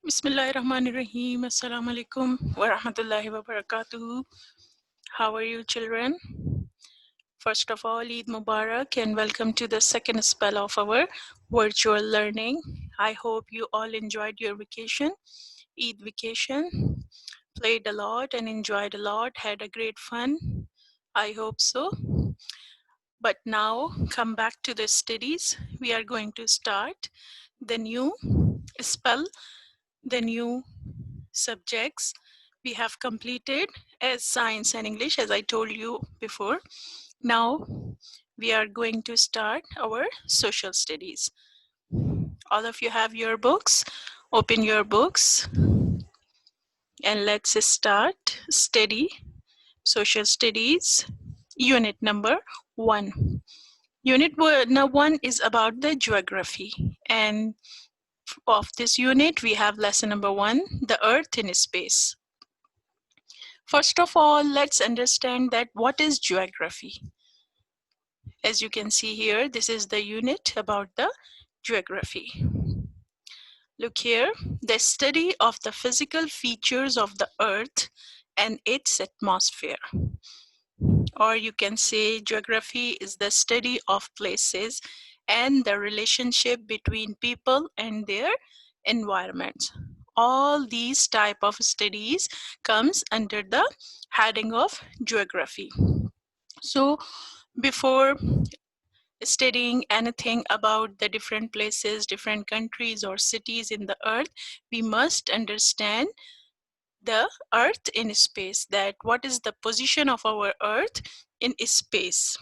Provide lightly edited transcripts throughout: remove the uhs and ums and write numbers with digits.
Bismillahirrahmanirrahim. Assalamu alaikum wa rahmatullahi wa barakatuhu. How are you, children? First of all, Eid Mubarak and welcome to the second spell of our virtual learning. I hope you all enjoyed your vacation, Eid vacation, played a lot and enjoyed a lot, had a great fun. I hope so. But now, come back to the studies. We are going to start the new spell, the new subjects we have completed as science and English, as I told you before. Now we are going to start our social studies. All of you have your books. Open your books and let's start study social studies unit number 1. Unit 1 is about the geography, and of this unit we have lesson number 1, the earth in space. First of all, let's understand that what is geography. As you can see here, this is the unit about the geography. Look here, the study of the physical features of the earth and its atmosphere. Or you can say geography is the study of places and the relationship between people and their environments. All these type of studies comes under the heading of geography. So before studying anything about the different places, different countries or cities in the earth, we must understand the earth in space, that what is the position of our earth in space.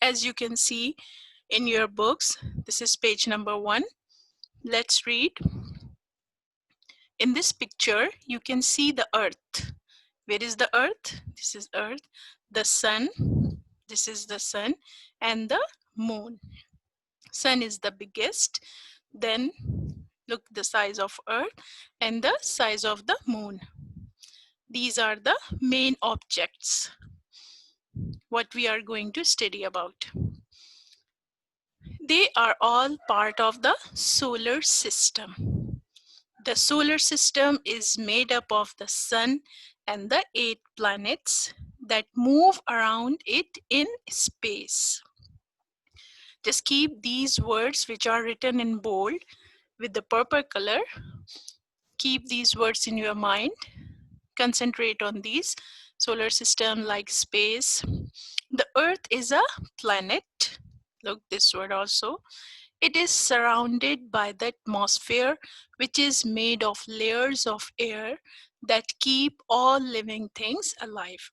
As you can see in your books, this is page number 1. Let's read. In this picture, you can see the earth. Where is the earth? This is earth. The sun, this is the sun, and the moon. Sun is the biggest, then look the size of earth and the size of the moon. These are the main objects what we are going to study about. They are all part of the solar system. The solar system is made up of the sun and the 8 planets that move around it in space. Just keep these words which are written in bold with the purple color. Keep these words in your mind. Concentrate on these. Solar system, like space. The earth is a planet. Look, this word also. It is surrounded by the atmosphere, which is made of layers of air that keep all living things alive.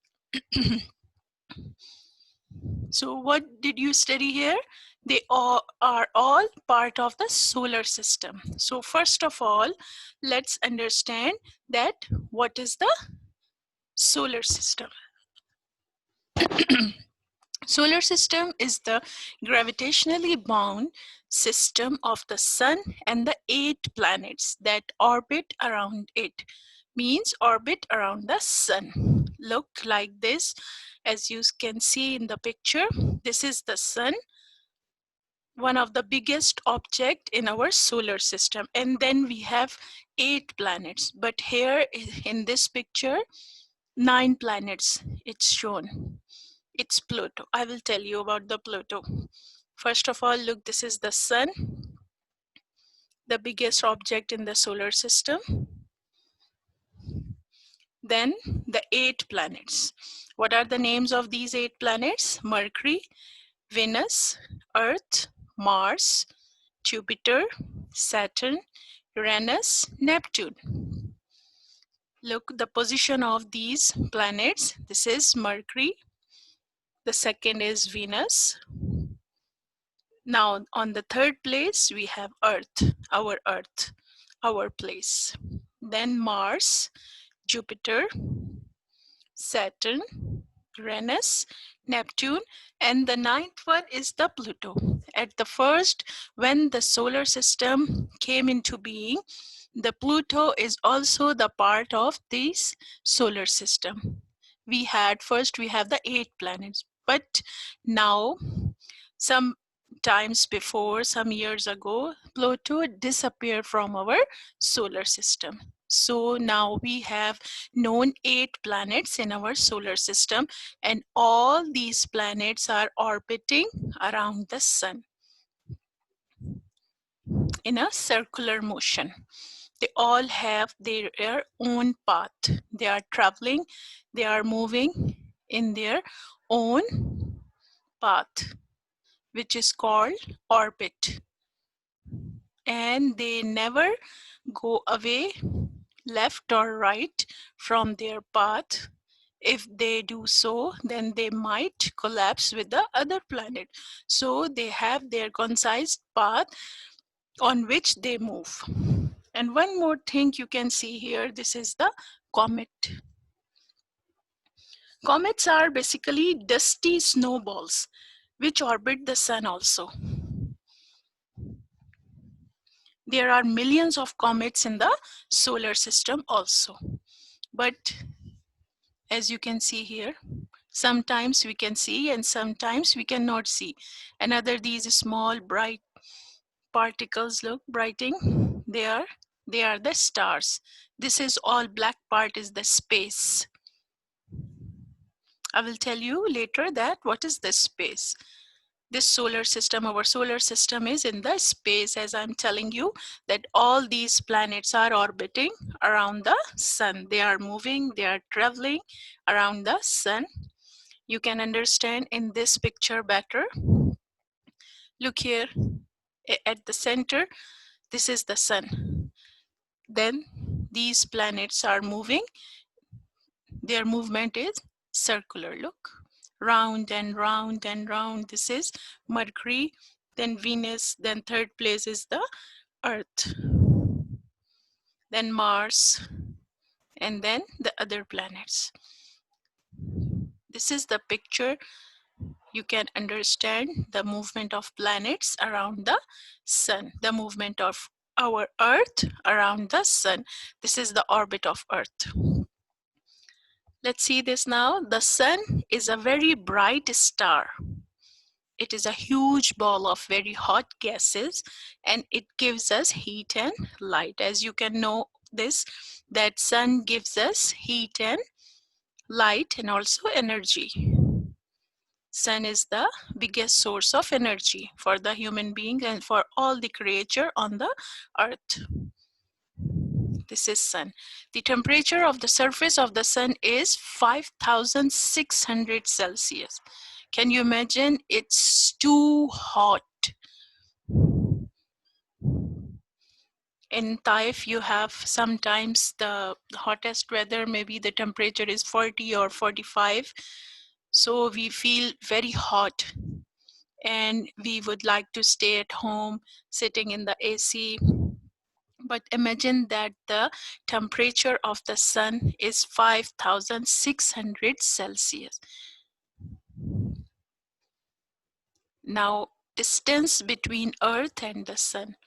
So what did you study here? They all are all part of the solar system. So first of all, let's understand that what is the solar system. Solar system is the gravitationally bound system of the sun and the 8 planets that orbit around it. Means orbit around the sun. Look like this. As you can see in the picture, this is the sun, one of the biggest object in our solar system, and then we have 8 planets, but here in this picture 9 planets it's shown. It's Pluto. I will tell you about the Pluto. First of all, look, this is the sun, the biggest object in the solar system. Then the 8 planets. What are the names of these 8 planets? Mercury, Venus, Earth, Mars, Jupiter, Saturn, Uranus, Neptune. Look, the position of these planets. This is Mercury. The second is Venus. Now, on the third place, we have Earth, our place. Then Mars, Jupiter, Saturn, Uranus, Neptune, and the ninth one is the Pluto. At the first, when the solar system came into being, the Pluto is also the part of this solar system. First we have the 8 planets, but now some times before, some years ago, Pluto disappeared from our solar system. So now we have known 8 planets in our solar system, and all these planets are orbiting around the sun in a circular motion. They all have their own path. They are traveling, they are moving in their own path, which is called orbit. And they never go away left or right from their path. If they do so, then they might collapse with the other planet. So they have their concise path on which they move. And one more thing you can see here, this is the comet. Comets are basically dusty snowballs which orbit the sun also. There are millions of comets in the solar system also. But as you can see here, sometimes we can see and sometimes we cannot see. Another these small bright particles, look, brighting, they are the stars. This is all black part is the space. I will tell you later that what is this space. This solar system, our solar system is in the space, as I'm telling you that all these planets are orbiting around the sun. They are moving, they are traveling around the sun. You can understand in this picture better. Look here at the center, this is the sun. Then these planets are moving. Their movement is circular, look. Round and round and round. This is Mercury, then Venus, then third place is the Earth, then Mars, and then the other planets. This is the picture. You can understand the movement of planets around the sun, the movement of our Earth around the sun. This is the orbit of Earth. Let's see this now. The sun is a very bright star. It is a huge ball of very hot gases, and it gives us heat and light. As you can know this, that sun gives us heat and light and also energy. Sun is the biggest source of energy for the human being and for all the creature on the earth. This is sun. The temperature of the surface of the sun is 5,600 Celsius. Can you imagine? It's too hot. In Taif, you have sometimes the hottest weather, maybe the temperature is 40 or 45. So we feel very hot and we would like to stay at home sitting in the AC. But imagine that the temperature of the sun is 5,600 Celsius. Now, distance between Earth and the sun,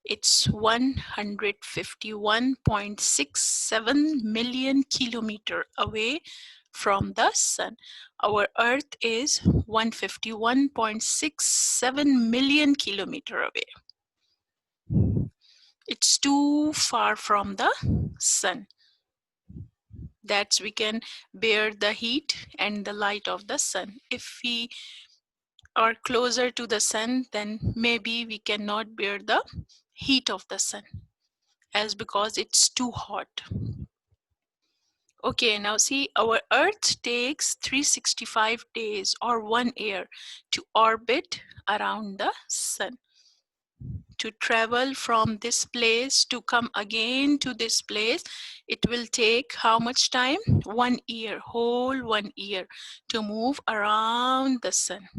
it's 151.67 million kilometers away from the sun. Our Earth is 151.67 million kilometers away. It's too far from the sun. That we can bear the heat and the light of the sun. If we are closer to the sun, then maybe we cannot bear the heat of the sun, as because it's too hot. Okay, now see, our Earth takes 365 days or 1 year to orbit around the sun. To travel from this place to come again to this place, it will take how much time? 1 year, whole 1 year to move around the sun.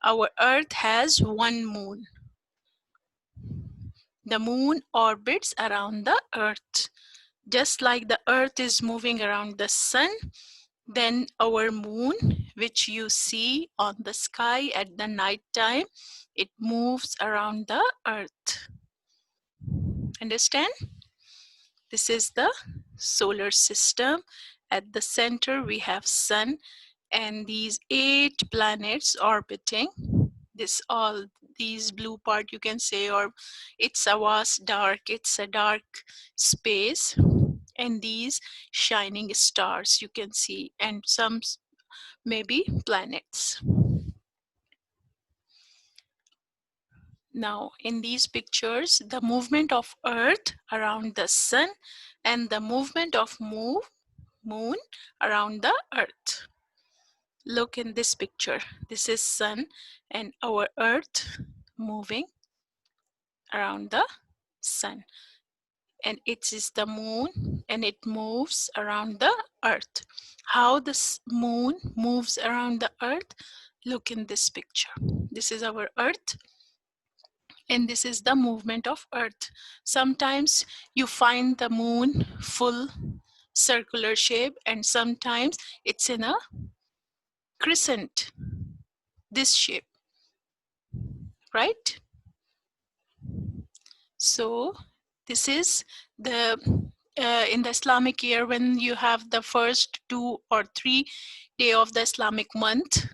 Our Earth has one moon. The moon orbits around the Earth. Just like the Earth is moving around the sun, then our moon, which you see on the sky at the night time, it moves around the Earth. Understand? This is the solar system. At the center we have sun and these 8 planets orbiting This all these blue part you can say, or it's a vast dark, it's a dark space, and these shining stars you can see, and some maybe planets. Now in these pictures, the movement of Earth around the sun and the movement of moon around the Earth. Look in this picture. This is sun and our Earth moving around the sun, and it is the moon and it moves around the Earth. How this moon moves around the Earth? Look in this picture. This is our Earth and this is the movement of Earth. Sometimes you find the moon full circular shape and sometimes it's in a crescent, this shape, right? So this is the in the Islamic year, when you have the first 2 or 3 day of the Islamic month,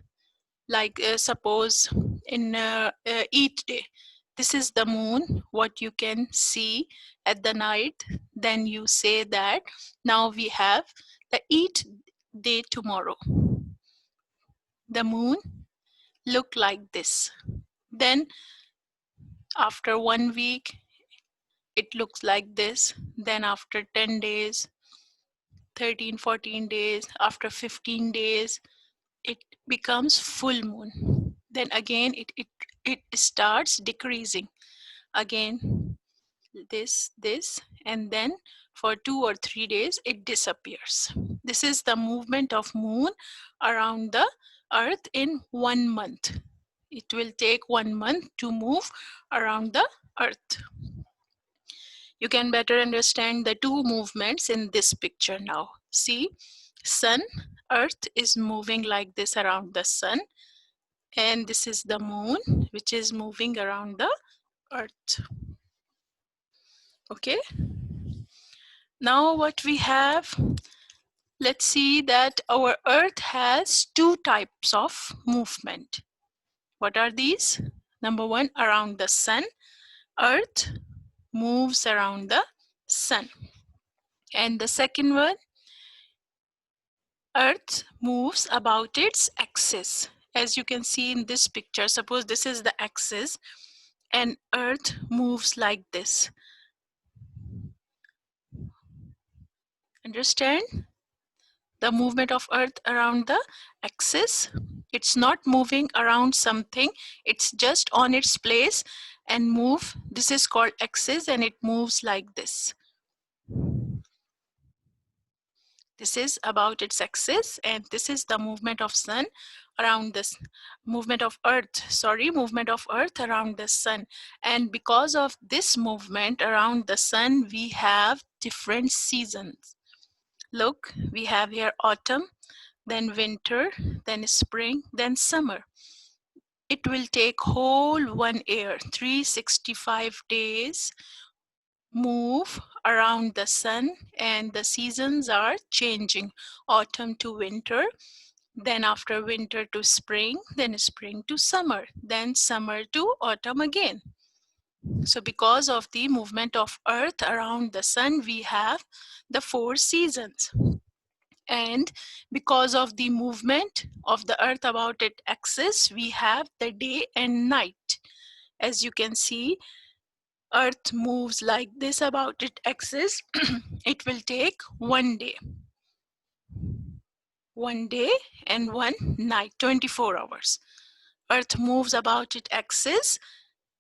like suppose in Eid day, this is the moon what you can see at the night. Then you say that now we have the Eid day tomorrow. The moon look like this. Then after 1 week it looks like this. Then after 10 days, 13, 14 days, after 15 days, it becomes full moon. Then again, it starts decreasing. Again, this, and then for 2 or 3 days, it disappears. This is the movement of moon around the Earth in 1 month. It will take 1 month to move around the Earth. You can better understand the two movements in this picture now. See, sun, Earth is moving like this around the sun, and this is the moon which is moving around the Earth. Okay, now what we have, let's see that our Earth has 2 types of movement. What are these? Number 1, around the sun. Earth moves around the sun. And the second one, Earth moves about its axis. As you can see in this picture, suppose this is the axis and Earth moves like this. Understand? The movement of Earth around the axis. It's not moving around something, it's just on its place and move. This is called axis and it moves like this. This is about its axis, and this is the movement of sun around this movement of Earth around the sun. And because of this movement around the sun, we have different seasons. Look, we have here autumn, then winter, then spring, then summer. It will take whole 1 year, 365 days, move around the sun, and the seasons are changing, autumn to winter, then after winter to spring, then spring to summer, then summer to autumn again. So because of the movement of Earth around the sun, we have the 4 seasons. And because of the movement of the Earth about its axis, we have the day and night. As you can see, Earth moves like this about its axis. It will take 1 day. 1 day and 1 night, 24 hours. Earth moves about its axis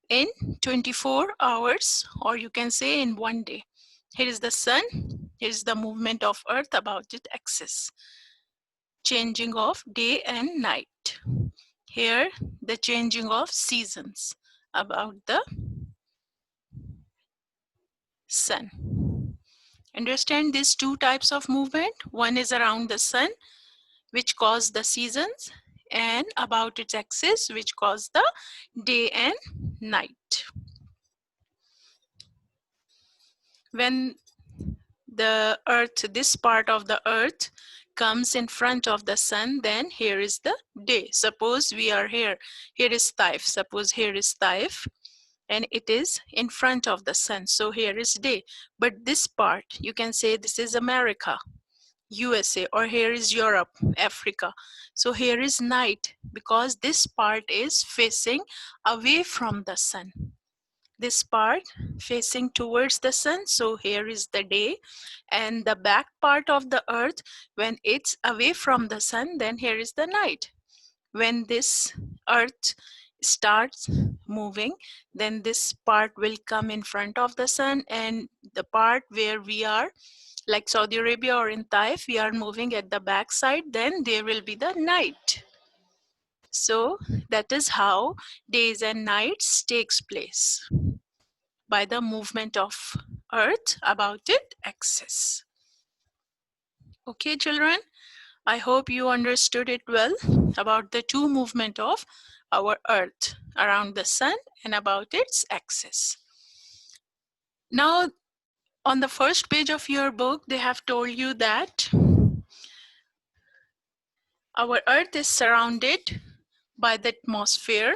in 24 hours, or you can say in 1 day. Here is the sun, here is the movement of Earth about its axis. Changing of day and night. Here, the changing of seasons about the sun. Understand these 2 types of movement. One is around the sun, which cause the seasons, and about its axis, which cause the day and night. When the Earth, this part of the Earth comes in front of the sun, then here is the day. Suppose we are here. Here is Taif. Suppose here is Taif and it is in front of the sun. So here is day. But this part, you can say this is America, USA, or here is Europe, Africa. So here is night because this part is facing away from the sun. This part facing towards the sun, so here is the day, and the back part of the earth, when it's away from the sun, then here is the night. When this earth starts moving, then this part will come in front of the sun, and the part where we are, like Saudi Arabia or in Taif, we are moving at the back side, then there will be the night. So that is how days and nights takes place, by the movement of earth about its axis. Okay, children, I hope you understood it well about the two movement of our earth around the sun and about its axis. Now, on the first page of your book, they have told you that our earth is surrounded by the atmosphere,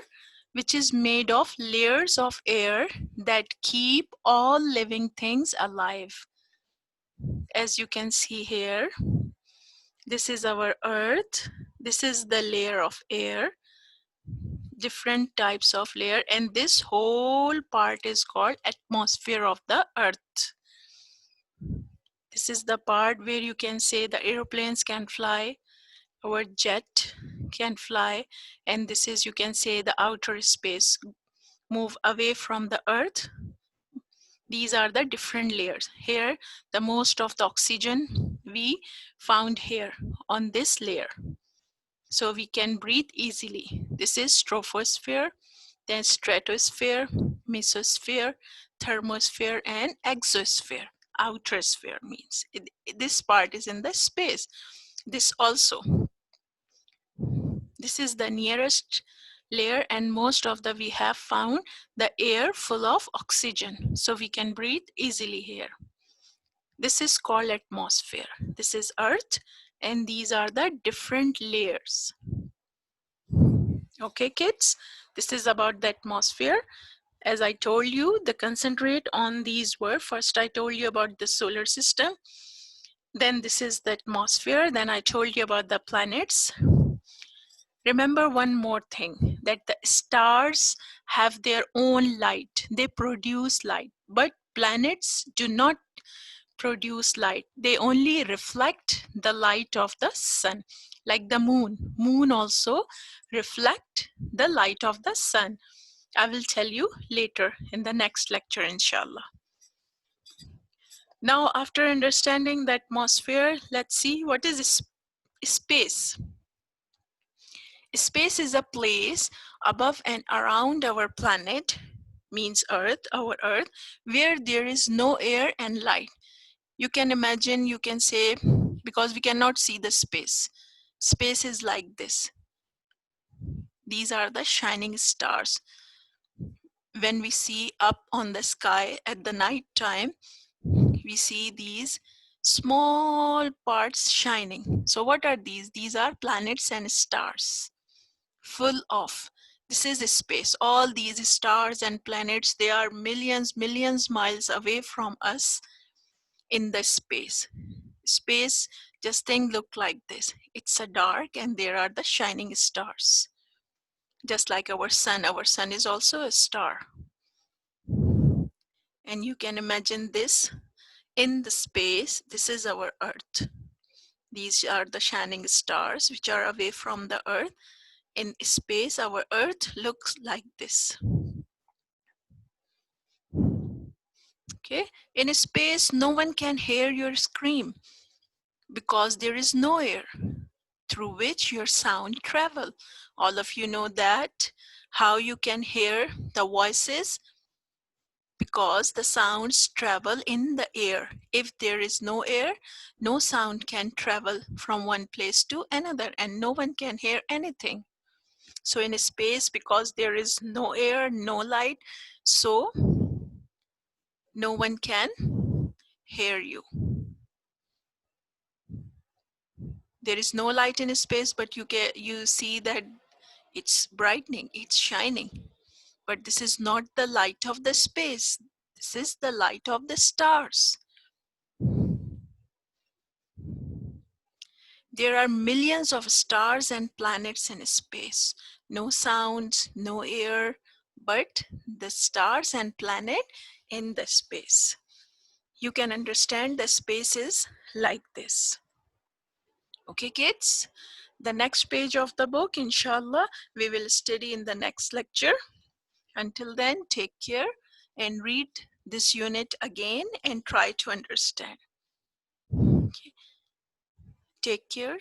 which is made of layers of air that keep all living things alive. As you can see here, this is our earth. This is the layer of air, different types of layer, and this whole part is called atmosphere of the earth. This is the part where you can say the airplanes can fly, our jet can fly, and this is, you can say, the outer space, move away from the earth. These are the different layers. Here, the most of the oxygen we found here on this layer, so we can breathe easily. This is troposphere, then stratosphere, mesosphere, thermosphere, and exosphere. Outer sphere means this part is in the space. This also, this is the nearest layer, and most of the we have found the air full of oxygen, so we can breathe easily here. This is called atmosphere. This is earth, and these are the different layers. Okay, kids, this is about the atmosphere. As I told you, the concentrate on these were, first I told you about the solar system, then this is the atmosphere, then I told you about the planets. Remember one more thing, that the stars have their own light. They produce light, but planets do not produce light. They only reflect the light of the sun, like the moon. Moon also reflect the light of the sun. I will tell you later in the next lecture, inshallah. Now, after understanding the atmosphere, let's see what is space. Space is a place above and around our planet, means Earth, our Earth, where there is no air and light. You can imagine, you can say, because we cannot see the space. Space is like this. These are the shining stars. When we see up on the sky at the night time, we see these small parts shining. So what are these? These are planets and stars, full of. This is space. All these stars and planets, they are millions miles away from us in the space. Space, just think, look like this. It's a dark and there are the shining stars. Just like our sun is also a star. And you can imagine this in the space. This is our Earth. These are the shining stars which are away from the Earth. In space, our Earth looks like this. Okay, in space, no one can hear your scream because there is no air through which your sound travel. All of you know that, how you can hear the voices, because the sounds travel in the air. If there is no air, no sound can travel from one place to another, and no one can hear anything. So in space, because there is no air, no light, so no one can hear you. There is no light in space, but you see that it's brightening, it's shining. But this is not the light of the space. This is the light of the stars. There are millions of stars and planets in space. No sounds, no air, but the stars and planet in the space. You can understand the spaces like this. Okay, kids? The next page of the book, inshallah, we will study in the next lecture. Until then, take care and read this unit again and try to understand. Okay. Take care.